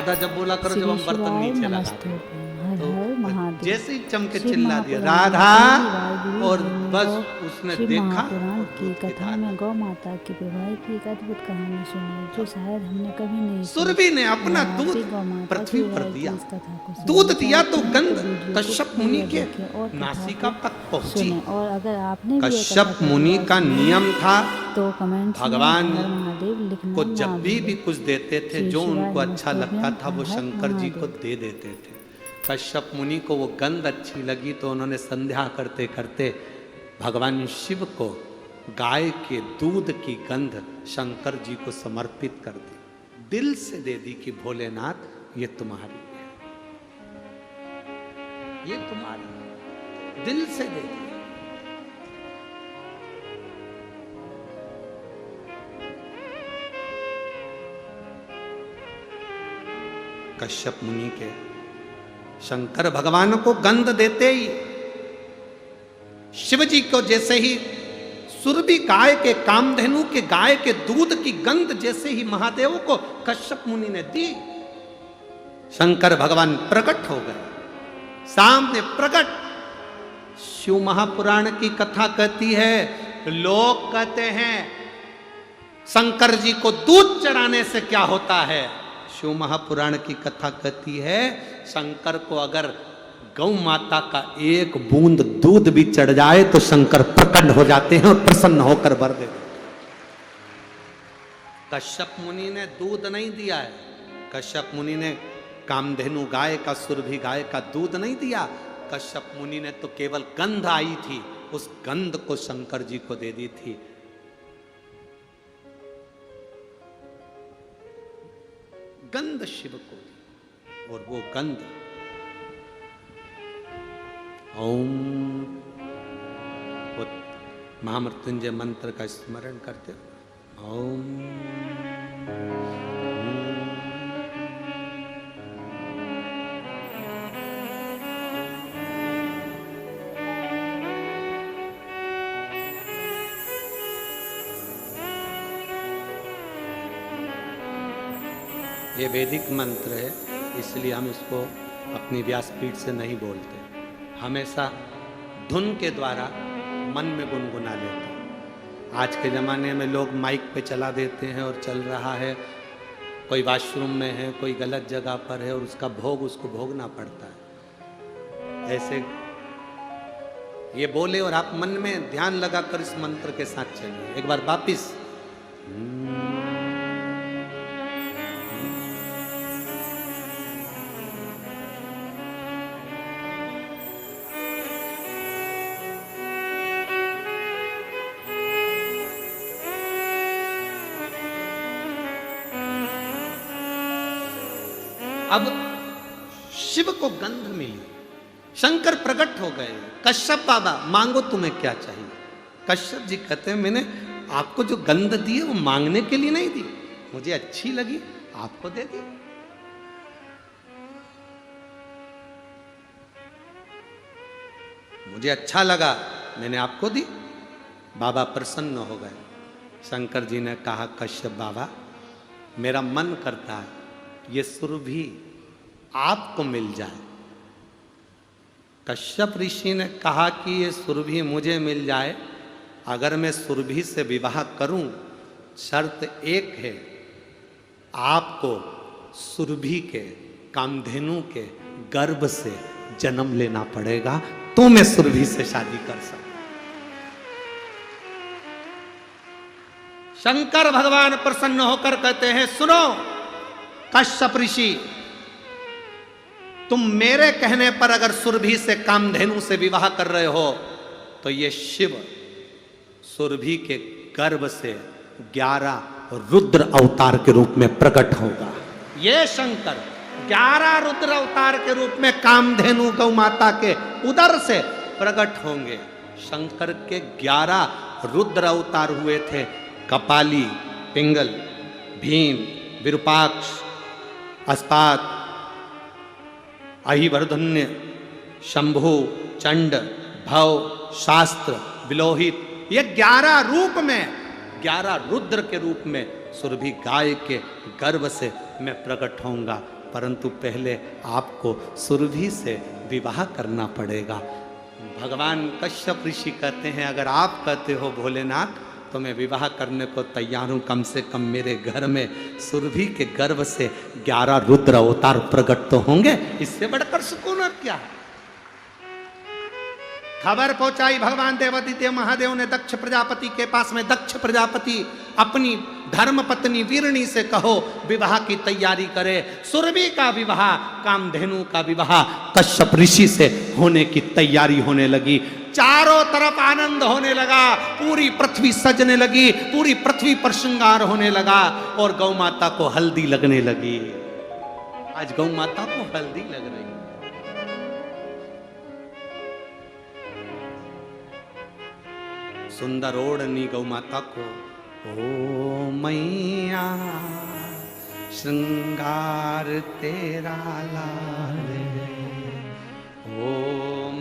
राधा जब बोला करो जब हम बर्तन नीचे लगाते तो जैसे ही चमके चिल्ला दिया राधा, और बस उसने देखा की कथा में गौ माता के विवाह की एक अद्भुत कहानी सुनी जो शायद हमने कभी नहीं सुनी। सुरभि ने अपना दूध पृथ्वी पर दिया, दूध दिया तो गंध कश्यप मुनि के नासिका तक पहुंची। और अगर आपने कश्यप मुनि का नियम था तो कमेंट भगवान को जब भी कुछ देते थे जो उनको अच्छा लगता था वो शंकर जी को दे देते थे। कश्यप मुनि को वो गंध अच्छी लगी तो उन्होंने संध्या करते करते भगवान शिव को गाय के दूध की गंध शंकर जी को समर्पित कर दी, दिल से दे दी कि भोलेनाथ ये तुम्हारी है, ये तुम्हारी है, दिल से दे दी। कश्यप मुनि के शंकर भगवान को गंध देते ही शिव जी को जैसे ही सुरभि गाय के कामधेनु के गाय के दूध की गंध जैसे ही महादेव को कश्यप मुनि ने दी, शंकर भगवान प्रकट हो गए, सामने प्रकट। शिव महापुराण की कथा कहती है, लोग कहते हैं शंकर जी को दूध चढ़ाने से क्या होता है। शिव महापुराण की कथा कहती है शंकर को अगर गौ माता का एक बूंद दूध भी चढ़ जाए तो शंकर प्रकट हो जाते हैं और प्रसन्न होकर वर देते। कश्यप मुनि ने दूध नहीं दिया है, कश्यप मुनि ने कामधेनु गाय का सुरभि गाय का दूध नहीं दिया, कश्यप मुनि ने तो केवल गंध आई थी उस गंध को शंकर जी को दे दी थी। गंध शिव को दी और वो गंध ओम महामृत्युंजय मंत्र का स्मरण करते ओम। ये वैदिक मंत्र है इसलिए हम इसको अपनी व्यासपीठ से नहीं बोलते, हमेशा धुन के द्वारा मन में गुनगुना लेते हैं। आज के ज़माने में लोग माइक पे चला देते हैं और चल रहा है, कोई वॉशरूम में है, कोई गलत जगह पर है और उसका भोग उसको भोगना पड़ता है। ऐसे ये बोले और आप मन में ध्यान लगाकर इस मंत्र के साथ चलिए एक बार वापिस। अब शिव को गंध मिली, शंकर प्रकट हो गए। कश्यप बाबा मांगो तुम्हें क्या चाहिए। कश्यप जी कहते हैं मैंने आपको जो गंध दी है वो मांगने के लिए नहीं दी, मुझे अच्छी लगी आपको दे दी। मुझे अच्छा लगा मैंने आपको दी। बाबा प्रसन्न हो गए। शंकर जी ने कहा कश्यप बाबा मेरा मन करता है ये सुरभि आपको मिल जाए। कश्यप ऋषि ने कहा कि ये सुरभि मुझे मिल जाए, अगर मैं सुरभि से विवाह करूं शर्त एक है, आपको सुरभि के कामधेनु के गर्भ से जन्म लेना पड़ेगा तो मैं सुरभि से शादी कर सकूं। शंकर भगवान प्रसन्न होकर कहते हैं सुनो कश्यप ऋषि, तुम मेरे कहने पर अगर सुरभि से कामधेनु से विवाह कर रहे हो तो ये शिव सुरभि के गर्भ से 11 रुद्र अवतार के रूप में प्रकट होगा। ये शंकर 11 रुद्र अवतार के रूप में कामधेनु गौ माता के उदर से प्रकट होंगे। शंकर के 11 रुद्र अवतार हुए थे, कपाली, पिंगल, भीम, विरूपाक्ष, अस्पात, अहिवर्धन्य, शंभु, चंड, भव, शास्त्र, विलोहित, ये 11 रूप में 11 रुद्र के रूप में सुरभि गाय के गर्भ से मैं प्रकट होऊंगा। परंतु पहले आपको सुरभि से विवाह करना पड़ेगा। भगवान कश्यप ऋषि कहते हैं, अगर आप कहते हो भोलेनाथ तो मैं विवाह करने को तैयार हूं। कम से कम मेरे घर में सुरभि के गर्भ से 11 रुद्र अवतार प्रकट तो होंगे, इससे बढ़कर सुकून और क्या है। खबर पहुंचाई भगवान देवादित्य महादेव ने दक्ष प्रजापति के पास में। दक्ष प्रजापति अपनी धर्म पत्नी वीरणी से कहो विवाह की तैयारी करे। सुरभि का विवाह, कामधेनु का विवाह कश्यप ऋषि से होने की तैयारी होने लगी। चारों तरफ आनंद होने लगा, पूरी पृथ्वी सजने लगी, पूरी पृथ्वी पर श्रृंगार होने लगा और गौ माता को हल्दी लगने लगी। आज गौ माता को हल्दी लग रही है। सुंदर ओढ़नी गौ माता को, ओ मैया श्रृंगार तेरा लाल है, ओ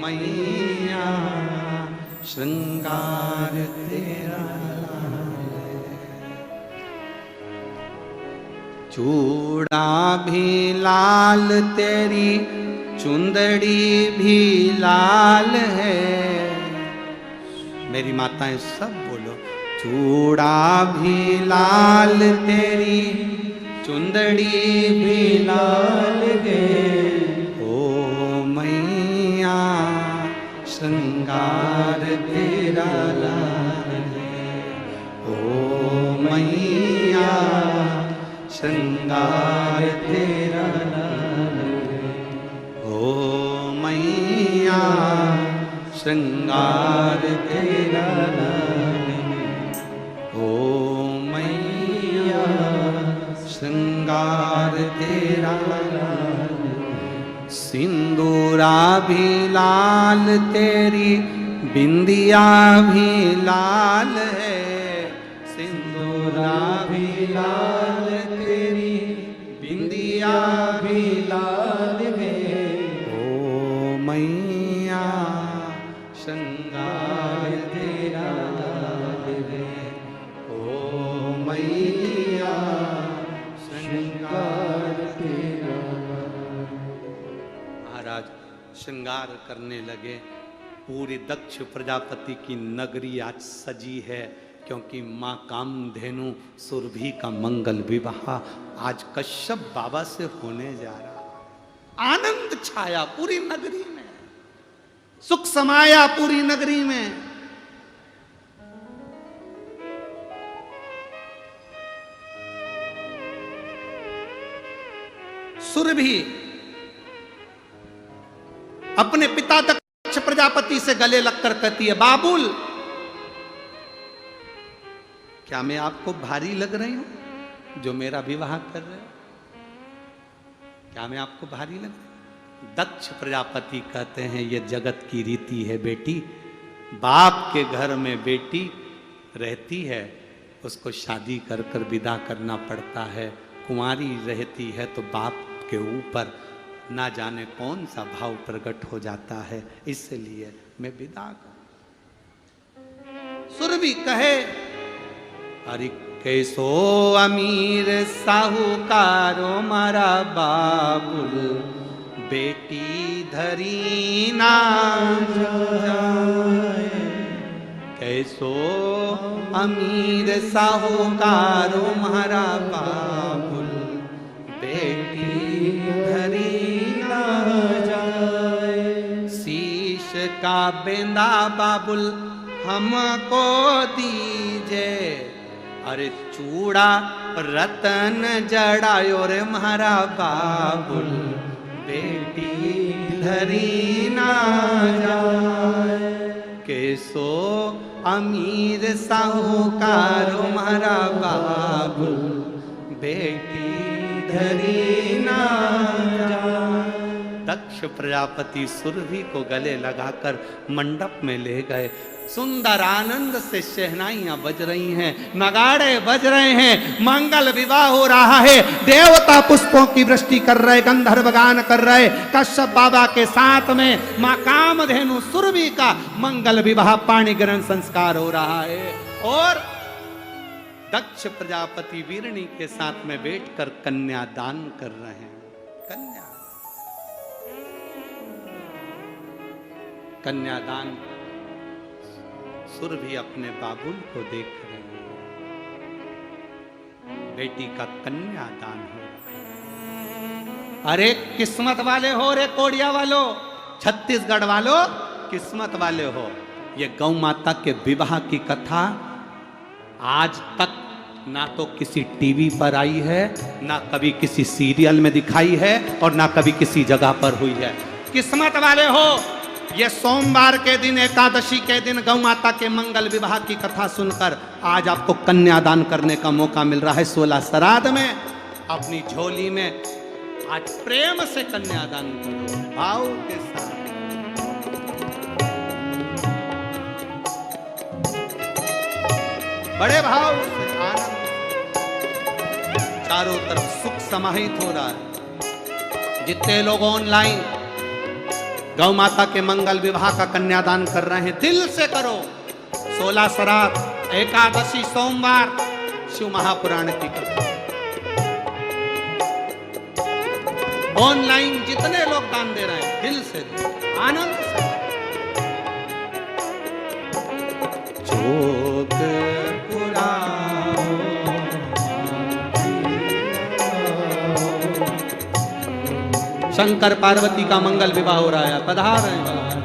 मैया श्रृंगार तेरा लाल है। चूड़ा भी लाल तेरी चुंदड़ी भी लाल है। मेरी माताएं सब बोलो, चूड़ा भी लाल तेरी चुंदड़ी भी लाल है, ओ मैया श्रृंगार तेरा लाल है, ओ मैया श्रृंगार तेरा लाल है, ओ मैया श्रृंगार तेरा लाल है, ओ मैया श्रृंगार तेरा लाल है। सिंदूरा भी लाल तेरी बिंदिया भी लाल है, सिंदूरा भी लाल तेरी बिंदिया भी लाल है, ओ मैया श्रृंगार तेरा लाल है, ओ मैया श्रृंगार तेरा लाल। महाराज श्रृंगार करने लगे। पूरी दक्ष प्रजापति की नगरी आज सजी है, क्योंकि माँ कामधेनु सुरभि का मंगल विवाह आज कश्यप बाबा से होने जा रहा। आनंद छाया पूरी नगरी में, सुख समाया पूरी नगरी में। सुरभि अपने पिता दक्ष प्रजापति से गले लगकर कहती है, बाबुल क्या मैं आपको भारी लग रही हूं जो मेरा विवाह कर रहे हो? क्या मैं आपको भारी लग रही? दक्ष प्रजापति कहते हैं, ये जगत की रीति है बेटी। बाप के घर में बेटी रहती है, उसको शादी कर कर विदा करना पड़ता है। कुंवारी रहती है तो बाप के ऊपर ना जाने कौन सा भाव प्रकट हो जाता है, इसलिए मैं विदा कर। सुरभि कहे, अरे कैसो अमीर साहूकारो मारा बाबुल, बेटी धरी ना जाए। कैसो अमीर साहूकारो मारा बाबुल, बेटी धरी ना जाए। शीश का बेंदा बाबुल हमको दीजे, अरे चूड़ा रतन जड़ायो रे मारा बाबुल, बेटी धरी ना जाए। कैसो अमीर साहूकार मारा बाबुल, बेटी धरी ना जाए। दक्ष प्रजापति सुरभि को गले लगाकर मंडप में ले गए। सुंदर आनंद से शहनाइयां बज रही हैं, नगाड़े बज रहे हैं, मंगल विवाह हो रहा है। देवता पुष्पों की वृष्टि कर रहे, गंधर्व गान कर रहे। कश्यप बाबा के साथ में मां कामधेनु सुरभि का मंगल विवाह पाणी ग्रहण संस्कार हो रहा है। और दक्ष प्रजापति वीरणी के साथ में बैठकर कन्यादान कर रहे हैं। कन्यादान। सुर भी अपने बाबुल को देख रहे हैं, बेटी का कन्यादान हो। अरे किस्मत वाले हो रे कोड़िया वालों, छत्तीसगढ़ वालों किस्मत वाले हो। ये गौ माता के विवाह की कथा आज तक ना तो किसी टीवी पर आई है, ना कभी किसी सीरियल में दिखाई है, और ना कभी किसी जगह पर हुई है। किस्मत वाले हो, ये सोमवार के दिन, एकादशी के दिन गौ माता के मंगल विवाह की कथा सुनकर आज आपको कन्यादान करने का मौका मिल रहा है। 16 श्राद्ध में अपनी झोली में आज प्रेम से कन्यादान करो, भाव के साथ। बड़े भाव से, आनंद, चारों तरफ सुख समाहित हो रहा है। जितने लोग ऑनलाइन गौ माता के मंगल विवाह का कन्यादान कर रहे हैं, दिल से करो। 16 श्राद्ध, एकादशी, सोमवार, शिव महापुराण की कथा। ऑनलाइन जितने लोग दान दे रहे हैं, दिल से, आनंद से। जोग शंकर पार्वती का मंगल विवाह हो रहा है, पधार रहे हैं।